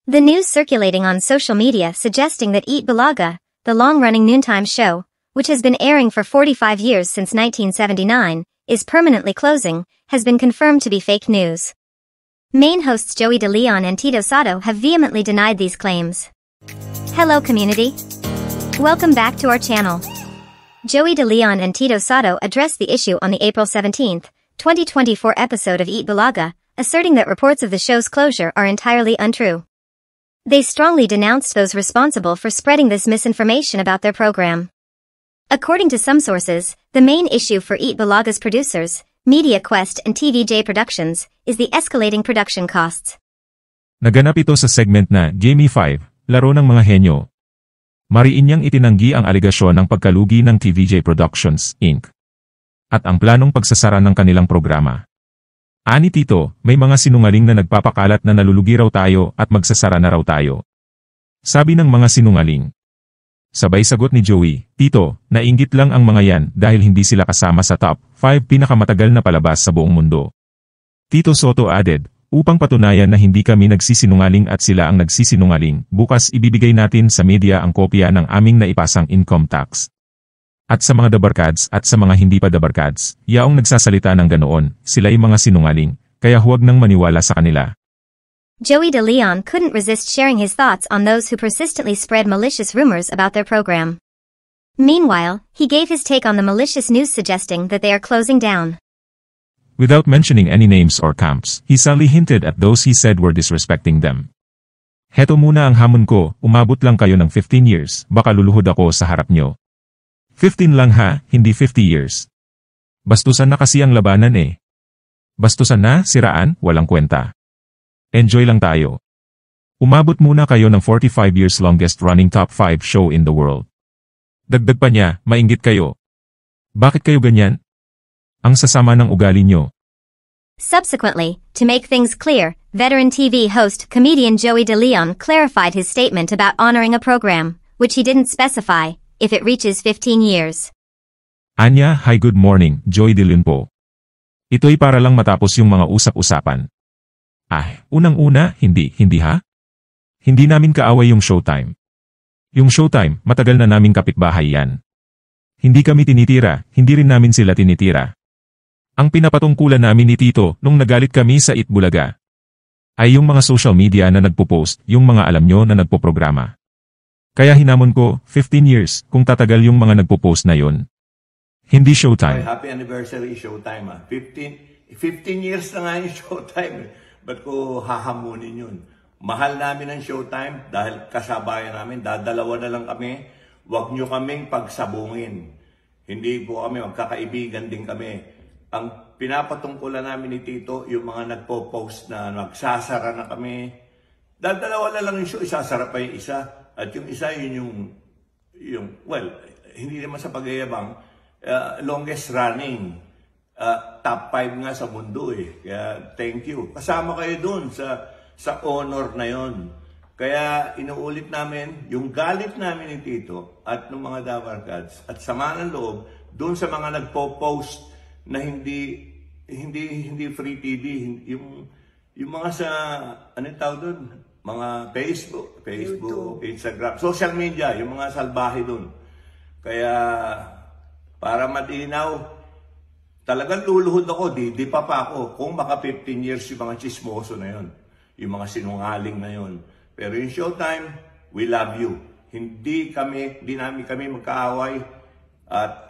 The news circulating on social media suggesting that Eat Bulaga, the long-running noontime show, which has been airing for 45 years since 1979, is permanently closing, has been confirmed to be fake news. Main hosts Joey De Leon and Tito Sotto have vehemently denied these claims. Hello community. Welcome back to our channel. Joey De Leon and Tito Sotto addressed the issue on the April 17, 2024 episode of Eat Bulaga, asserting that reports of the show's closure are entirely untrue. They strongly denounced those responsible for spreading this misinformation about their program. According to some sources, the main issue for Eat Bulaga's producers, Media Quest and TVJ Productions, is the escalating production costs. Naganap ito sa segment na Game 5, Laro ng Mga Henyo. Mariin niyang itinanggi ang aligasyon ng pagkalugi ng TVJ Productions, Inc. at ang planong pagsasara ng kanilang programa. Ani Tito, may mga sinungaling na nagpapakalat na nalulugi raw tayo at magsasara na raw tayo. Sabi ng mga sinungaling. Sabay sagot ni Joey, Tito, nainggit lang ang mga yan dahil hindi sila kasama sa top 5 pinakamatagal na palabas sa buong mundo. Tito Sotto added, upang patunayan na hindi kami nagsisinungaling at sila ang nagsisinungaling, bukas ibibigay natin sa media ang kopya ng aming naipasang income tax. At sa mga dabarkads at sa mga hindi pa dabarkads, yaong nagsasalita ng ganoon, sila'y mga sinungaling, kaya huwag nang maniwala sa kanila. Joey De Leon couldn't resist sharing his thoughts on those who persistently spread malicious rumors about their program. Meanwhile, he gave his take on the malicious news suggesting that they are closing down. Without mentioning any names or camps, he subtly hinted at those he said were disrespecting them. Heto muna ang hamon ko, umabot lang kayo ng 15 years, baka luluhod ako sa harap nyo. 15 lang ha, hindi 50 years. Bastusan na kasi ang labanan eh. Bastusan na, siraan, walang kwenta. Enjoy lang tayo. Umabot muna kayo ng 45 years longest running top 5 show in the world. Dagdag pa niya, mainggit kayo. Bakit kayo ganyan? Ang sasama ng ugali nyo. Subsequently, to make things clear, veteran TV host comedian Joey De Leon clarified his statement about honoring a program, which he didn't specify, if it reaches 15 years. Anya, hi good morning, Joey De Leon po. Ito'y para lang matapos yung mga usap-usapan. Unang-una, hindi ha? Hindi namin kaaway yung Showtime. Yung Showtime, matagal na naming kapitbahay yan. Hindi kami tinitira, hindi rin namin sila tinitira. Ang pinapatungkulan namin ni Tito nung nagalit kami sa Eat Bulaga ay yung mga social media na nagpo-post, yung mga alam nyo na nagpo-programa. Kaya hinamon ko, 15 years, kung tatagal yung mga nagpo-post na yon. Hindi Showtime. Happy anniversary Showtime 15 years na nga yung Showtime. Ba't ko hahamunin yun? Mahal namin ang Showtime dahil kasabayan namin, dadalawa na lang kami. Huwag nyo kaming pagsabungin. Hindi po kami, magkakaibigan din kami. Ang pinapatungkulan namin ni Tito, yung mga nagpo-post na magsasara na kami. Dadalawa na lang yung show, isasara pa yung isa. At yung isa yun well, hindi naman sa pagyayabang, longest running, top 5 nga sa mundo eh. Kaya thank you. Kasama kayo dun sa honor na yon. Kaya inuulit namin yung galit namin ni Tito at ng mga dabarkads at sama ng loob dun sa mga nagpo-post na hindi free TV, yung mga sa anong tawag dun? Mga Facebook, YouTube, Instagram, social media, yung mga salbahe dun. Kaya, para matinaw, talagang luluhod ako, di pa ako. Kung maka 15 years yung mga chismoso na yun, yung mga sinungaling na yun. Pero yung Showtime, we love you. Hindi namin kami magkaaway at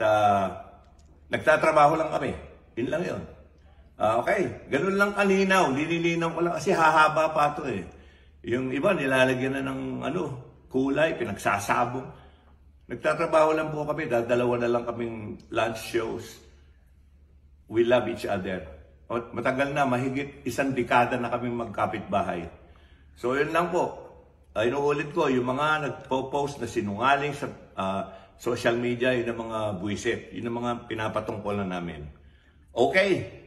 nagtatrabaho lang kami. Yun lang yun. Okay, ganun lang kalinaw. Lilinaw ko lang kasi hahaba pa ito eh. Yung iba, nilalagyan na ng kulay, pinagsasabong. Nagtatrabaho lang po kami, dalawa na lang kaming lunch shows. We love each other. Matagal na, mahigit 1 dekada na kaming magkapitbahay. So yun lang po. Inuulit ko, yung mga nagpo-post na sinungaling sa social media, yun ang mga buwisit. Yun ang mga pinapatungkulan namin. Okay.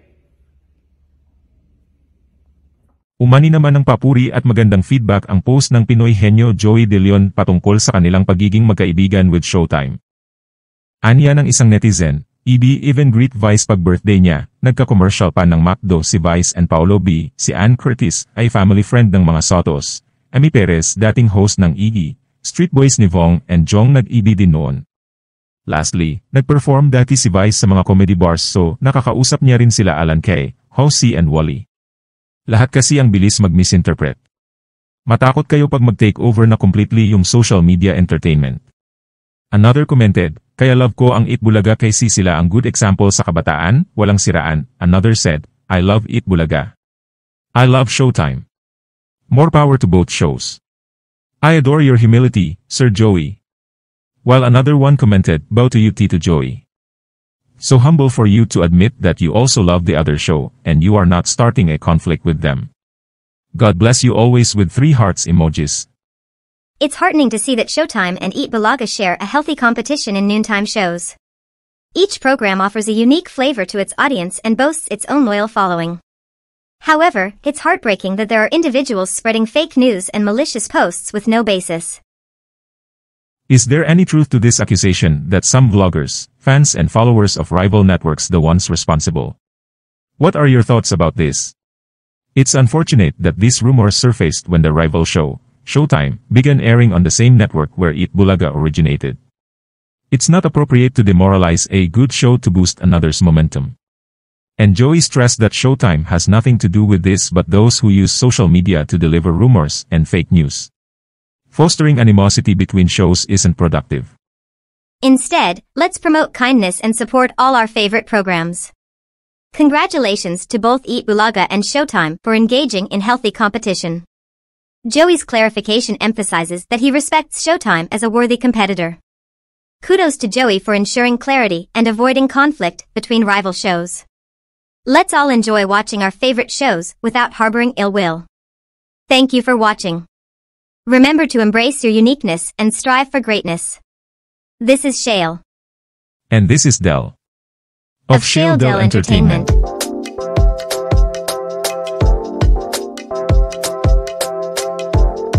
Umani naman ng papuri at magandang feedback ang post ng Pinoy henyo Joey De Leon patungkol sa kanilang pagiging magkaibigan with Showtime. Anya ng isang netizen, EB even greet Vice pag-birthday niya, nagka-commercial pa ng McDo si Vice and Paolo B, si Ann Curtis ay family friend ng mga Sotos. Amy Perez, dating host ng EE, Street Boys ni Vong and Jong nag-EB din noon. Lastly, nag-perform dati si Vice sa mga comedy bars so nakakausap niya rin sila Alan Kay, Hosey and Wally. Lahat kasi ang bilis mag-misinterpret. Matakot kayo pag mag-take over na completely yung social media entertainment. Another commented, kaya love ko ang Eat Bulaga kasi sila ang good example sa kabataan, walang siraan. Another said, I love Eat Bulaga. I love Showtime. More power to both shows. I adore your humility, Sir Joey. While another one commented, bow to you Tito Joey. So humble for you to admit that you also love the other show, and you are not starting a conflict with them. God bless you always with 3 hearts emojis. It's heartening to see that Showtime and Eat Bulaga share a healthy competition in noontime shows. Each program offers a unique flavor to its audience and boasts its own loyal following. However, it's heartbreaking that there are individuals spreading fake news and malicious posts with no basis. Is there any truth to this accusation that some vloggers, fans and followers of rival networks the ones responsible? What are your thoughts about this? It's unfortunate that these rumors surfaced when the rival show, Showtime, began airing on the same network where Eat Bulaga originated. It's not appropriate to demoralize a good show to boost another's momentum. And Joey stressed that Showtime has nothing to do with this but those who use social media to deliver rumors and fake news. Fostering animosity between shows isn't productive. Instead, let's promote kindness and support all our favorite programs. Congratulations to both Eat Bulaga and Showtime for engaging in healthy competition. Joey's clarification emphasizes that he respects Showtime as a worthy competitor. Kudos to Joey for ensuring clarity and avoiding conflict between rival shows. Let's all enjoy watching our favorite shows without harboring ill will. Thank you for watching. Remember to embrace your uniqueness and strive for greatness. This is Shale. And this is Del. Of Shale Del Entertainment.